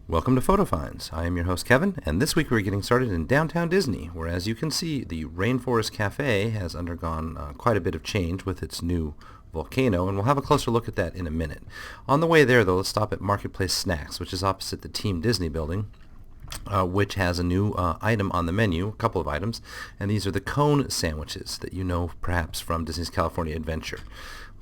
Welcome to Photo Finds. I am your host Kevin, and this week we're getting started in downtown Disney, where as you can see, the Rainforest Cafe has undergone quite a bit of change with its new Volcano, and we'll have a closer look at that in a minute. On the way there, though, let's stop at Marketplace Snacks, which is opposite the Team Disney building, which has a new item on the menu, a couple of items, and these are the cone sandwiches that you know perhaps from Disney's California Adventure.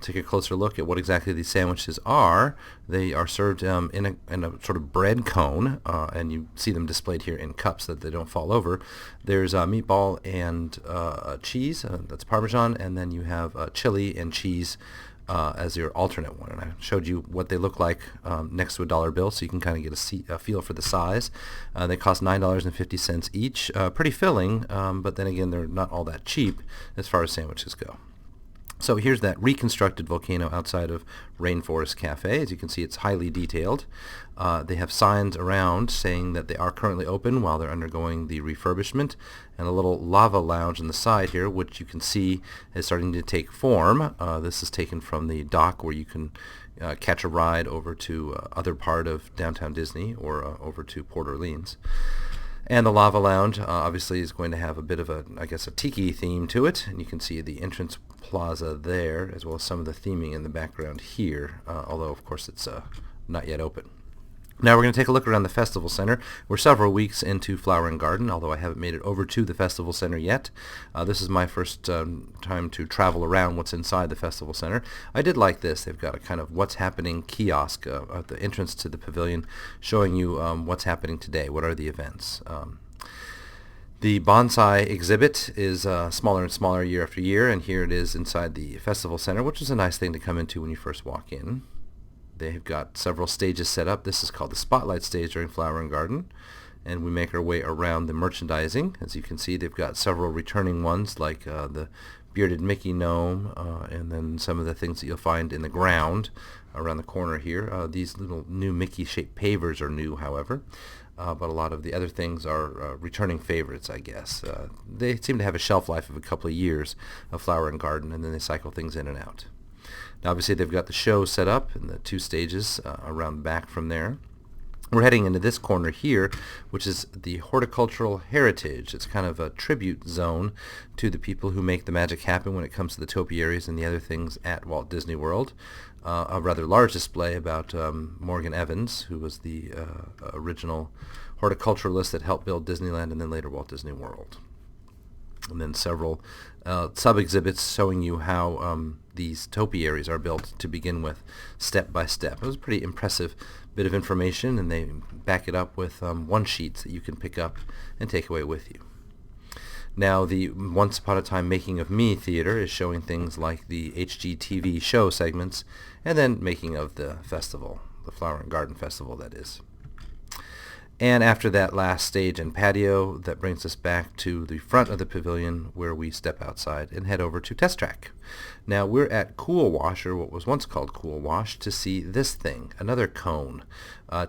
Take a closer look at what exactly these sandwiches are. They are served in a sort of bread cone, and you see them displayed here in cups so that they don't fall over. There's meatball and cheese, that's Parmesan, and then you have chili and cheese as your alternate one. And I showed you what they look like next to a dollar bill, so you can kind of get a feel for the size. They cost $9.50 each. Pretty filling, but then again, they're not all that cheap as far as sandwiches go. So here's that reconstructed Volcano outside of Rainforest Cafe. As you can see, it's highly detailed. They have signs around saying that they are currently open while they're undergoing the refurbishment, and a little lava lounge on the side here, which you can see is starting to take form. This is taken from the dock where you can catch a ride over to other part of downtown Disney or over to Port Orleans. And the lava lounge obviously is going to have a bit of a tiki theme to it, and you can see the entrance plaza there, as well as some of the theming in the background here, although of course it's not yet open. Now we're going to take a look around the Festival Center. We're several weeks into Flower and Garden, although I haven't made it over to the Festival Center yet. This is my first time to travel around what's inside the Festival Center. I did like this. They've got a kind of what's happening kiosk at the entrance to the pavilion, showing you what's happening today, what are the events. The bonsai exhibit is smaller and smaller year after year, and here it is inside the Festival Center, which is a nice thing to come into when you first walk in. They've got several stages set up. This is called the Spotlight Stage during Flower and Garden, and we make our way around the merchandising. As you can see, they've got several returning ones, like the bearded Mickey gnome, and then some of the things that you'll find in the ground around the corner here. These little new Mickey-shaped pavers are new, however. But a lot of the other things are returning favorites, I guess. They seem to have a shelf life of a couple of years of Flower and Garden, and then they cycle things in and out. Now, obviously, they've got the show set up in the two stages around the back from there. We're heading into this corner here, which is the Horticultural Heritage. It's kind of a tribute zone to the people who make the magic happen when it comes to the topiaries and the other things at Walt Disney World. A rather large display about Morgan Evans, who was the original horticulturalist that helped build Disneyland and then later Walt Disney World. And then several sub-exhibits showing you how these topiaries are built to begin with, step by step. It was a pretty impressive bit of information, and they back it up with one-sheets that you can pick up and take away with you. Now, the Once Upon a Time Making of Me theater is showing things like the HGTV show segments, and then making of the festival, the Flower and Garden Festival, that is. And after that last stage and patio, that brings us back to the front of the pavilion where we step outside and head over to Test Track. Now we're at Cool Wash, or what was once called Cool Wash, to see this thing, another cone.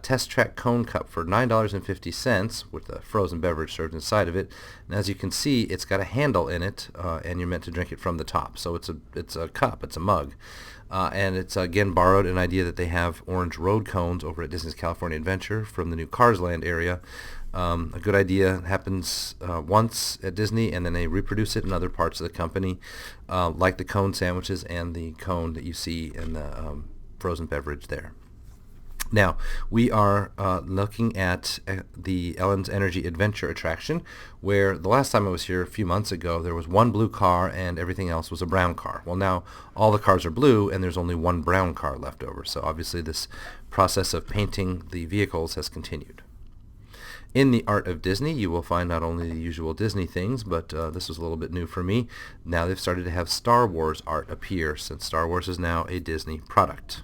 Test Track cone cup for $9.50 with a frozen beverage served inside of it. And as you can see, it's got a handle in it, and you're meant to drink it from the top. So it's a cup, it's a mug. And it's again borrowed an idea that they have orange road cones over at Disney's California Adventure from the new Cars Land area. A good idea happens once at Disney, and then they reproduce it in other parts of the company, like the cone sandwiches and the cone that you see in the frozen beverage there. Now, we are looking at the Ellen's Energy Adventure attraction, where the last time I was here a few months ago, there was one blue car and everything else was a brown car. Well, now all the cars are blue and there's only one brown car left over. So obviously this process of painting the vehicles has continued. In the Art of Disney, you will find not only the usual Disney things, but this was a little bit new for me. Now they've started to have Star Wars art appear, since Star Wars is now a Disney product.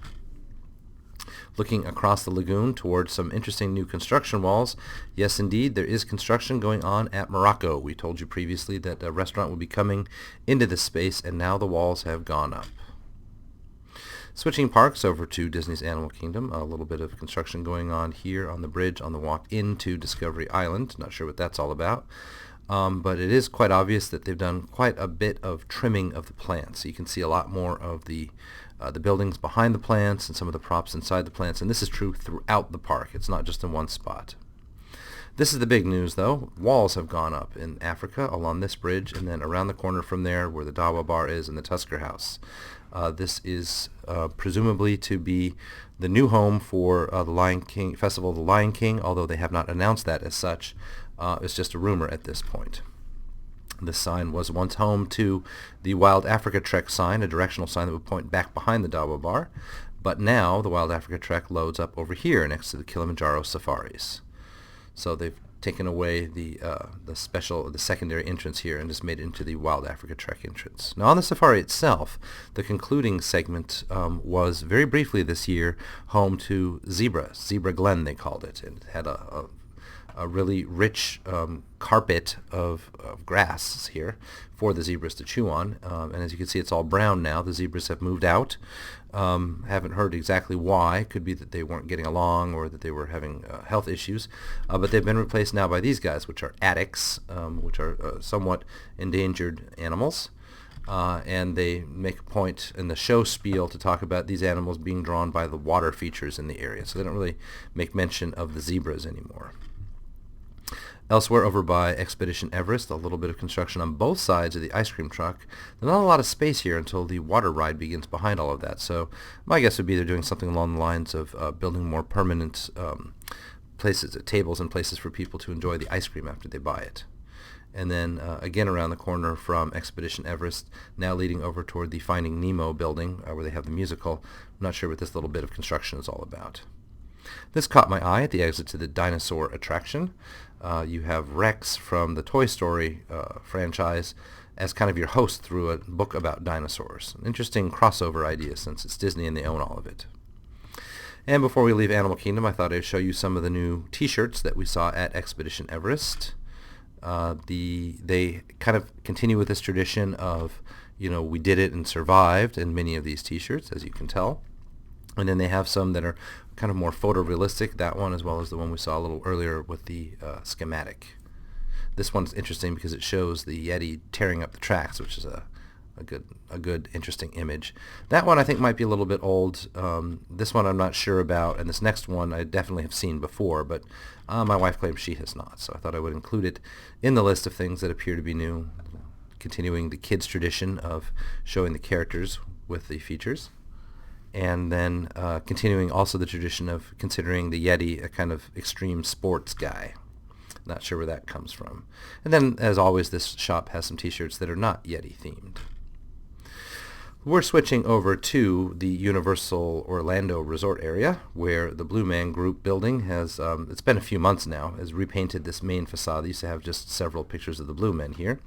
Looking across the lagoon towards some interesting new construction walls. Yes, indeed, there is construction going on at Morocco. We told you previously that a restaurant would be coming into this space, and now the walls have gone up. Switching parks over to Disney's Animal Kingdom, a little bit of construction going on here on the bridge on the walk into Discovery Island. Not sure what that's all about. But it is quite obvious that they've done quite a bit of trimming of the plants. So you can see a lot more of the the buildings behind the plants and some of the props inside the plants, and this is true throughout the park. It's not just in one spot. This is the big news, though. Walls have gone up in Africa along this bridge, and then around the corner from there where the Dawa Bar is and the Tusker House. This is presumably to be the new home for the Lion King Festival of the Lion King, although they have not announced that as such. It's just a rumor at this point. This sign was once home to the Wild Africa Trek sign, a directional sign that would point back behind the Dawa Bar, but now the Wild Africa Trek loads up over here next to the Kilimanjaro Safaris. So they've taken away the secondary entrance here and just made it into the Wild Africa Trek entrance. Now on the safari itself, the concluding segment was very briefly this year home to Zebra Glen they called it. It had a really rich carpet of grass here for the zebras to chew on. And as you can see, it's all brown now. The zebras have moved out. Haven't heard exactly why. Could be that they weren't getting along or that they were having health issues. But they've been replaced now by these guys, which are addax, which are somewhat endangered animals. And they make a point in the show spiel to talk about these animals being drawn by the water features in the area. So they don't really make mention of the zebras anymore. Elsewhere over by Expedition Everest, a little bit of construction on both sides of the ice cream truck. There's not a lot of space here until the water ride begins behind all of that. So my guess would be they're doing something along the lines of building more permanent places, tables and places for people to enjoy the ice cream after they buy it. And then again around the corner from Expedition Everest, now leading over toward the Finding Nemo building where they have the musical. I'm not sure what this little bit of construction is all about. This caught my eye at the exit to the dinosaur attraction. You have Rex from the Toy Story franchise as kind of your host through a book about dinosaurs. An interesting crossover idea since it's Disney and they own all of it. And before we leave Animal Kingdom, I thought I'd show you some of the new t-shirts that we saw at Expedition Everest. They kind of continue with this tradition of, we did it and survived in many of these t-shirts, as you can tell. And then they have some that are kind of more photorealistic, that one as well as the one we saw a little earlier with the schematic. This one's interesting because it shows the Yeti tearing up the tracks, which is a good, interesting image. That one I think might be a little bit old. This one I'm not sure about, and this next one I definitely have seen before, but my wife claims she has not, so I thought I would include it in the list of things that appear to be new, continuing the kids' tradition of showing the characters with the features. And then continuing also the tradition of considering the Yeti a kind of extreme sports guy. Not sure where that comes from. And then, as always, this shop has some t-shirts that are not Yeti themed. We're switching over to the Universal Orlando Resort area, where the Blue Man Group building has, it's been a few months now, has repainted this main facade. They used to have just several pictures of the Blue Men here.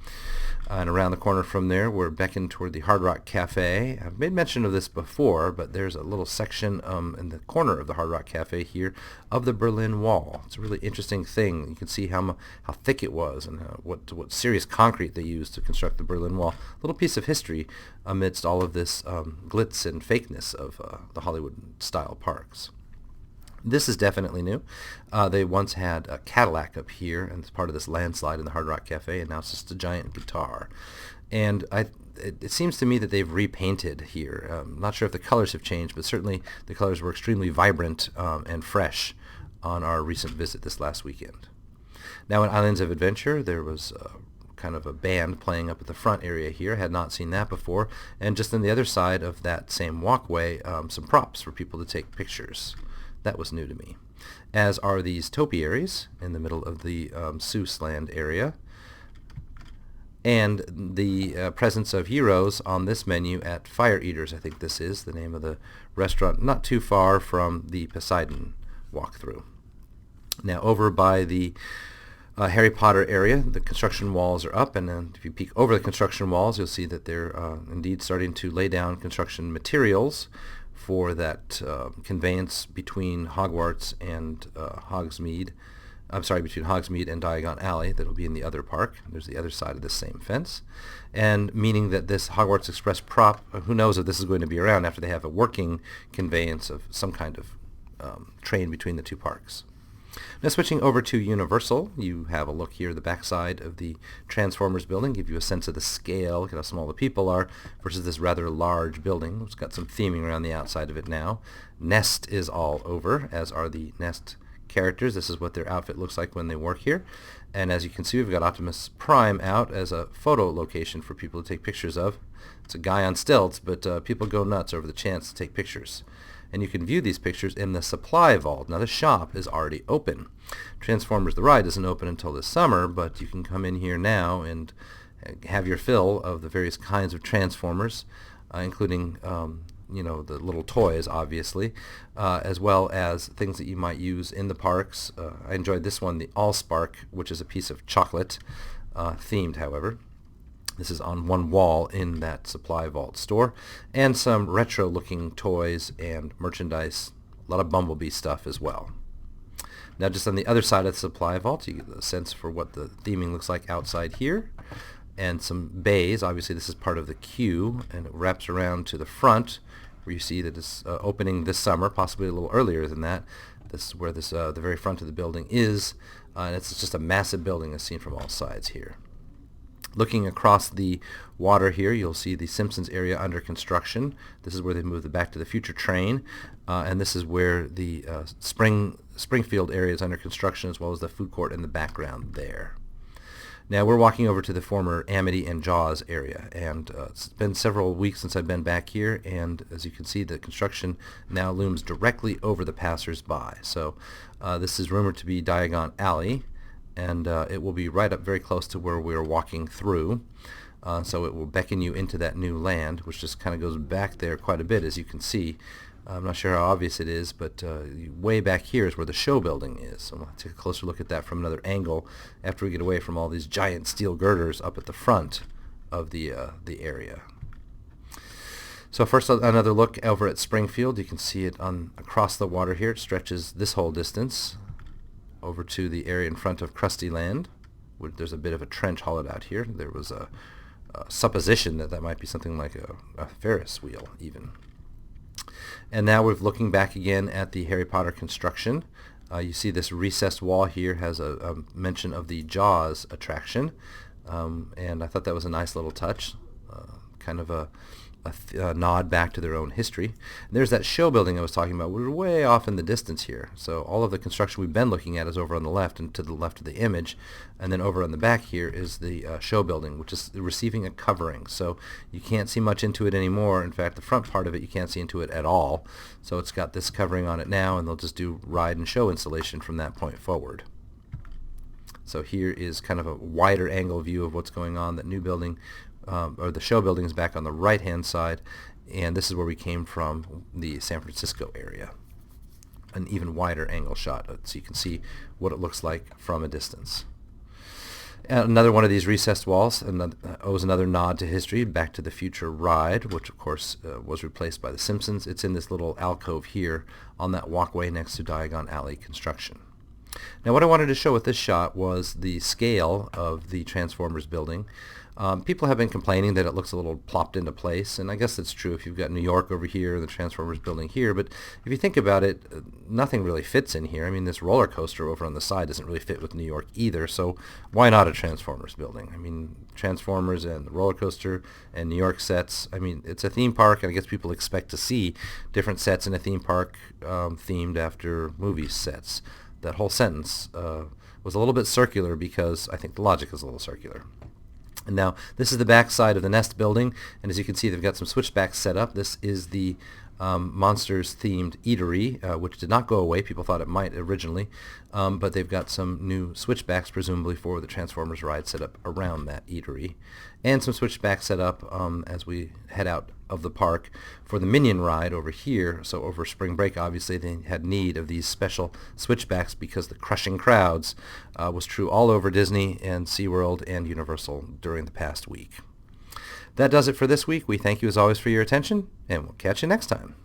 And around the corner from there, we're beckoned toward the Hard Rock Cafe. I've made mention of this before, but there's a little section in the corner of the Hard Rock Cafe here of the Berlin Wall. It's a really interesting thing. You can see how thick it was and what serious concrete they used to construct the Berlin Wall. A little piece of history amidst all of this glitz and fakeness of the Hollywood-style parks. This is definitely new. They once had a Cadillac up here, and it's part of this landslide in the Hard Rock Cafe, and now it's just a giant guitar. And it seems to me that they've repainted here. I'm not sure if the colors have changed, but certainly the colors were extremely vibrant and fresh on our recent visit this last weekend. Now in Islands of Adventure, there was kind of a band playing up at the front area here. Had not seen that before. And just on the other side of that same walkway, some props for people to take pictures. That was new to me. As are these topiaries in the middle of the Seuss Land area. And the presence of gyros on this menu at Fire Eaters, I think this is the name of the restaurant, not too far from the Poseidon walkthrough. Now over by the Harry Potter area, the construction walls are up, and then if you peek over the construction walls, you'll see that they're indeed starting to lay down construction materials for that conveyance between Hogwarts and Hogsmeade. I'm sorry, between Hogsmeade and Diagon Alley that will be in the other park. There's the other side of this same fence. And meaning that this Hogwarts Express prop, who knows if this is going to be around after they have a working conveyance of some kind of train between the two parks. Now switching over to Universal, you have a look here at the backside of the Transformers building, give you a sense of the scale, look at how small the people are, versus this rather large building. It's got some theming around the outside of it now. Nest is all over, as are the Nest characters. This is what their outfit looks like when they work here. And as you can see, we've got Optimus Prime out as a photo location for people to take pictures of. It's a guy on stilts, but people go nuts over the chance to take pictures. And you can view these pictures in the supply vault. Now the shop is already open. Transformers the Ride doesn't open until this summer, but you can come in here now and have your fill of the various kinds of Transformers, including the little toys, obviously, as well as things that you might use in the parks. I enjoyed this one, the Allspark, which is a piece of chocolate, themed, however. This is on one wall in that supply vault store, and some retro-looking toys and merchandise, a lot of Bumblebee stuff as well. Now just on the other side of the supply vault, you get a sense for what the theming looks like outside here, and some bays. Obviously this is part of the queue, and it wraps around to the front, where you see that it's opening this summer, possibly a little earlier than that. This is where the very front of the building is, and it's just a massive building as seen from all sides here. Looking across the water here, you'll see the Simpsons area under construction. This is where they moved the Back to the Future train, and this is where the Springfield area is under construction, as well as the food court in the background there. Now we're walking over to the former Amity and Jaws area, and it's been several weeks since I've been back here, and as you can see, the construction now looms directly over the passers-by. So this is rumored to be Diagon Alley, and it will be right up very close to where we're walking through. So it will beckon you into that new land, which just kind of goes back there quite a bit, as you can see. I'm not sure how obvious it is, but way back here is where the show building is. So we'll take a closer look at that from another angle after we get away from all these giant steel girders up at the front of the area. So first, another look over at Springfield. You can see it across the water here. It stretches this whole distance over to the area in front of Krusty Land. There's a bit of a trench hollowed out here. There was a supposition that might be something like a Ferris wheel even. And now we're looking back again at the Harry Potter construction. You see this recessed wall here has a mention of the Jaws attraction, and I thought that was a nice little touch, kind of a nod back to their own history. And there's that show building I was talking about. We're way off in the distance here. So all of the construction we've been looking at is over on the left and to the left of the image. And then over on the back here is the show building, which is receiving a covering. So you can't see much into it anymore. In fact, the front part of it, you can't see into it at all. So it's got this covering on it now, and they'll just do ride and show installation from that point forward. So here is kind of a wider angle view of what's going on. That new building, or the show building, is back on the right-hand side, and this is where we came from, the San Francisco area. An even wider angle shot, so you can see what it looks like from a distance. And another one of these recessed walls owes another nod to history, Back to the Future ride, which of course was replaced by The Simpsons. It's in this little alcove here on that walkway next to Diagon Alley construction. Now what I wanted to show with this shot was the scale of the Transformers building. People have been complaining that it looks a little plopped into place, and I guess that's true if you've got New York over here, the Transformers building here, but if you think about it, nothing really fits in here. I mean, this roller coaster over on the side doesn't really fit with New York either, so why not a Transformers building? I mean, Transformers and the roller coaster and New York sets, I mean, it's a theme park, and I guess people expect to see different sets in a theme park themed after movie sets. That whole sentence was a little bit circular because I think the logic is a little circular. And now this is the back side of the Nest building, and as you can see, they've got some switchbacks set up. This is the Monsters themed eatery, which did not go away. People thought it might originally, but they've got some new switchbacks, presumably for the Transformers ride, set up around that eatery, and some switchbacks set up as we head out of the park for the Minion ride over here. So over spring break, obviously, they had need of these special switchbacks because the crushing crowds was true all over Disney and SeaWorld and Universal during the past week. That does it for this week. We thank you as always for your attention, and we'll catch you next time.